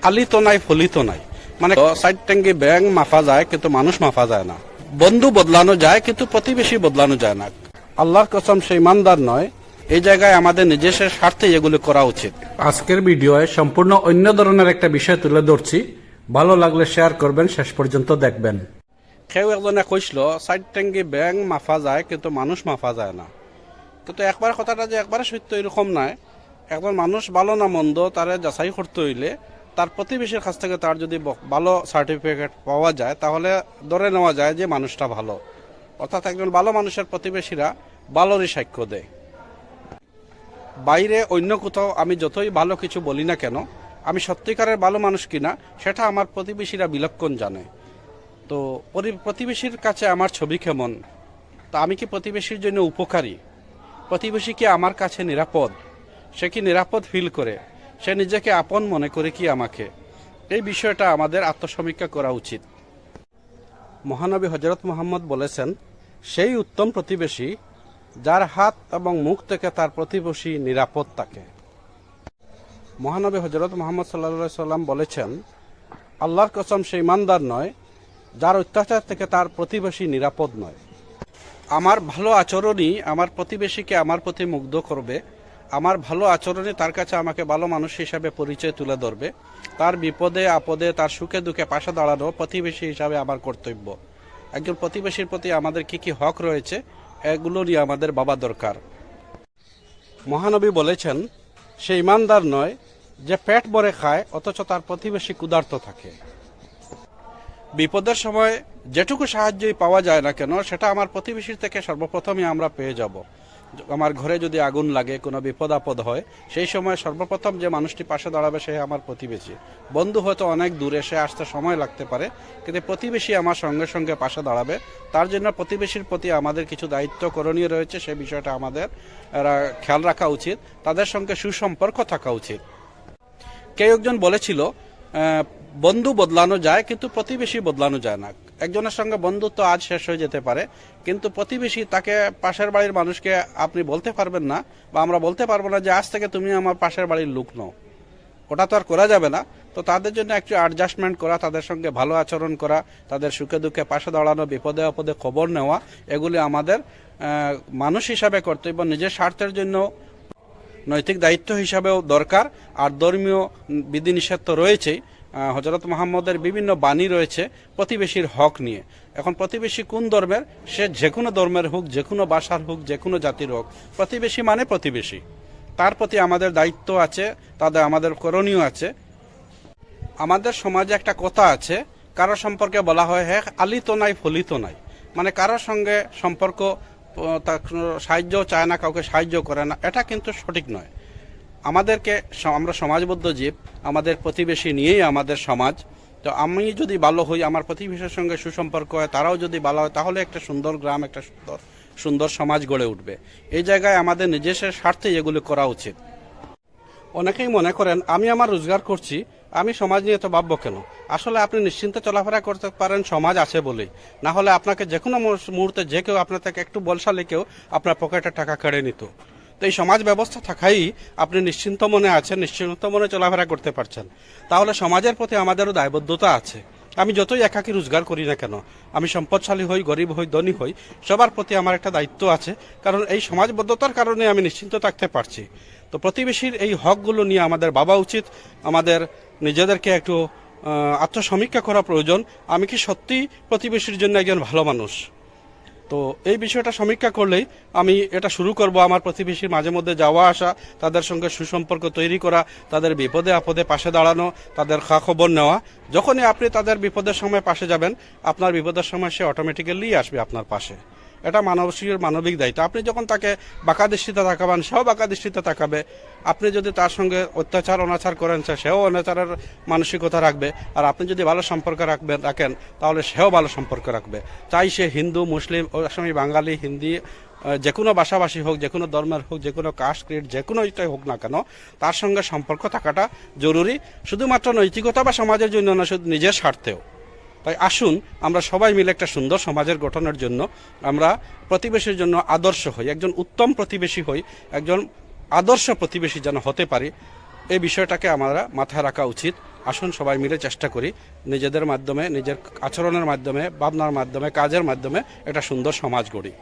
আলি তো নাই ফলি তো নাই, মানে সাইড ট্যাঙ্গি ব্যাং মাফা যায় কিন্তু মানুষ মাফা যায় না। বন্ধু বদলানো যায় কিন্তু প্রতিবেশী বদলানো যায় না। আল্লাহর কসম সে ইমানদার নয়। এই জায়গায় আমাদের নিজস্ব স্বার্থে এগুলো করা উচিত। আজকের ভিডিওয়ে সম্পূর্ণ অন্য ধরনের একটা বিষয় তুলে ধরছি। ভালো লাগলে শেয়ার করবেন, শেষ পর্যন্ত দেখবেন। কেউ একজনে কইছিল সাইড ট্যাঙ্গি ব্যাং মাফা যায় কিন্তু মানুষ মাফা যায় না। কিন্তু একবার কথাটা যে একবারে সত্য এরকম নয়। একজন মানুষ ভালো না মন্দ তারে যাচাই করতে হইলে তার প্রতিবেশীর কাছ থেকে তার যদি ভালো সার্টিফিকেট পাওয়া যায় তাহলে ধরে নেওয়া যায় যে মানুষটা ভালো। অর্থাৎ একজন ভালো মানুষের প্রতিবেশীরা ভালোরই সাক্ষ্য দেয়। বাইরে অন্য কোথাও আমি যতই ভালো কিছু বলি না কেন, আমি সত্যিকারের ভালো মানুষ কিনা সেটা আমার প্রতিবেশীরা বিলক্ষণ জানে। তো প্রতিবেশীর কাছে আমার ছবি কেমন, তা আমি কি প্রতিবেশীর জন্য উপকারী, প্রতিবেশী কি আমার কাছে নিরাপদ, সে কি নিরাপদ ফিল করে, সে নিজেকে আপন মনে করে কি আমাকে, এই বিষয়টা আমাদের আত্মসমীক্ষা করা উচিত। মহানবী হযরত মুহাম্মদ বলেছেন, সেই উত্তম প্রতিবেশী যার হাত এবং মুখ থেকে তার প্রতিবেশী নিরাপদ থাকে। মহানবী হযরত মুহাম্মদ সাল্লাল্লাহু আলাইহি সাল্লাম বলেছেন, আল্লাহর কসম সে ইমানদার নয় যার অত্যাচার থেকে তার প্রতিবেশী নিরাপদ নয়। আমার ভালো আচরণই আমার প্রতিবেশীকে আমার প্রতি মুগ্ধ করবে। আমার ভালো আচরণই তার কাছে আমাকে ভালো মানুষ হিসাবে পরিচয় তুলে ধরবে। তার বিপদে আপদে তার সুখে দুঃখে পাশে দাঁড়ানো প্রতিবেশী হিসাবে আমার কর্তব্য। একজন প্রতিবেশীর প্রতি আমাদের কি কি হক রয়েছে এগুলো নিয়ে আমাদের ভাবা দরকার। মহানবী বলেছেন, সে ইমানদার নয় যে পেট ভরে খায় অথচ তার প্রতিবেশী ক্ষুধার্ত থাকে। বিপদের সময় যেটুকু সাহায্যই পাওয়া যায় না কেন সেটা আমার প্রতিবেশীর থেকে সর্বপ্রথমই আমরা পেয়ে যাব। আমার ঘরে যদি আগুন লাগে, কোনো বিপদ আপদ হয়, সেই সময় সর্বপ্রথম যে মানুষটি পাশে দাঁড়াবে সে আমার প্রতিবেশী। বন্ধু হয়তো অনেক দূরে, সে আসতে সময় লাগতে পারে, কিন্তু প্রতিবেশী আমার সঙ্গে সঙ্গে পাশে দাঁড়াবে। তার জন্য প্রতিবেশীর প্রতি আমাদের কিছু দায়িত্ব করণীয় রয়েছে, সেই বিষয়টা আমাদের খেয়াল রাখা উচিত। তাদের সঙ্গে সুসম্পর্ক থাকা উচিত। কেউ একজন বলেছিল, বন্ধু বদলানো যায় কিন্তু প্রতিবেশী বদলানো যায় না। একজনের সঙ্গে বন্ধুত্ব আজ শেষ হয়ে যেতে পারে, কিন্তু প্রতিবেশী তাকে পাশের বাড়ির মানুষকে আপনি বলতে পারবেন না, বা আমরা বলতে পারবো না যে আজ থেকে তুমি আমার পাশের বাড়ির লোক নও। ওটা তো আর করা যাবে না। তো তাদের জন্য একটু অ্যাডজাস্টমেন্ট করা, তাদের সঙ্গে ভালো আচরণ করা, তাদের সুখে দুঃখে পাশে দাঁড়ানো, বিপদে আপদে খবর নেওয়া, এগুলি আমাদের মানুষ হিসাবে কর্তব্য। নিজের স্বার্থের জন্য নৈতিক দায়িত্ব হিসাবেও দরকার। আর ধর্মীয় বিধিনিষেধ তো রয়েছেই। হযরত মুহাম্মদের বিভিন্ন বাণী রয়েছে প্রতিবেশীর হক নিয়ে। এখন প্রতিবেশী কোন ধর্মের, সে যে কোনো ধর্মের হোক, যে কোনো ভাষার হোক, যে কোনো জাতির হোক, প্রতিবেশী মানে প্রতিবেশী। তার প্রতি আমাদের দায়িত্ব আছে, তাদের আমাদের করণীয় আছে। আমাদের সমাজে একটা কথা আছে, কারো সম্পর্কে বলা হয় হ্যাঁ আলি তো নাই ফলি তো নাই, মানে কারোর সঙ্গে সম্পর্ক সাহায্য চায় না, কাউকে সাহায্য করে না, এটা কিন্তু সঠিক নয়। আমাদেরকে, আমরা সমাজবদ্ধ জীব, আমাদের প্রতিবেশী নিয়েই আমাদের সমাজ। তো আমি যদি ভালো হই, আমার প্রতিবেশীর সঙ্গে সুসম্পর্ক হয়, তারাও যদি ভালো হয়, তাহলে একটা সুন্দর গ্রাম, একটা সুন্দর সমাজ গড়ে উঠবে। এই জায়গায় আমাদের নিজস্ব স্বার্থে এগুলো করা উচিত। অনেকেই মনে করেন আমি আমার রোজগার করছি, আমি সমাজ নিয়ে তো ভাববো কেন। আসলে আপনি নিশ্চিন্তে চলাফেরা করতে পারেন সমাজ আছে বলেই, না হলে আপনাকে যে কোনো মুহূর্তে যে কেউ আপনার থেকে একটু বলশালী কেউ আপনার পকেটে টাকা কেড়ে নিত। তো এই সমাজ ব্যবস্থা থাকাই আপনি নিশ্চিন্ত মনে আছেন, নিশ্চিন্ত মনে চলাফেরা করতে পারছেন, তাহলে সমাজের প্রতি আমাদেরও দায়বদ্ধতা আছে। আমি যতই একাকী রোজগার করি না কেন, আমি সম্পদশালী হই, গরিব হই, ধনী হই, সবার প্রতি আমার একটা দায়িত্ব আছে, কারণ এই সমাজবদ্ধতার কারণে আমি নিশ্চিন্ত থাকতে পারছি। তো প্রতিবেশীর এই হকগুলো নিয়ে আমাদের ভাবা উচিত। আমাদের নিজেদেরকে একটু আত্মসমীক্ষা করা প্রয়োজন। আমি কি সত্যি প্রতিবেশীর জন্য একজন ভালো মানুষ? তো এই বিষয়টা সমীক্ষা করলেই আমি এটা শুরু করব, আমার প্রতিবেশীর মাঝে মধ্যে যাওয়া আসা, তাদের সঙ্গে সুসম্পর্ক তৈরি করা, তাদের বিপদে আপদে পাশে দাঁড়ানো, তাদের খা খবর নেওয়া। যখনই আপনি তাদের বিপদের সময় পাশে যাবেন, আপনার বিপদের সময় সে অটোমেটিক্যালি আসবে আপনার পাশে। এটা মানবিক দায়িত্ব। আপনি যখন তাকে বাঁকা দৃষ্টিতে তাকাবেন, সেও বাঁকা দৃষ্টিতে তাকাবে। আপনি যদি তার সঙ্গে অত্যাচার অনাচার করেন, সেও অনাচারের মানসিকতা রাখবে। আর আপনি যদি ভালো সম্পর্ক রাখেন, তাহলে সেও ভালো সম্পর্ক রাখবে। চাই সে হিন্দু, মুসলিম, আসামি, বাঙালি, হিন্দি, যে কোনো ভাষাভাষী হোক, যে কোনো ধর্মের হোক, যে কোনো কাস্ট ক্রিড, যে কোনো ইটাই হোক না কেন, তার সঙ্গে সম্পর্ক থাকাটা জরুরি, শুধুমাত্র নৈতিকতা বা সমাজের জন্য না, শুধু নিজের স্বার্থেও। তাই আসুন আমরা সবাই মিলে একটা সুন্দর সমাজের গঠনের জন্য আমরা প্রতিবেশীর জন্য আদর্শ হই, একজন উত্তম প্রতিবেশী হই, একজন আদর্শ প্রতিবেশী যেন হতে পারি। এই বিষয়টাকে আমরা মাথায় রাখা উচিত। আসুন সবাই মিলে চেষ্টা করি নিজেদের মাধ্যমে, নিজের আচরণের মাধ্যমে, ভাবনার মাধ্যমে, কাজের মাধ্যমে একটা সুন্দর সমাজ গড়ি।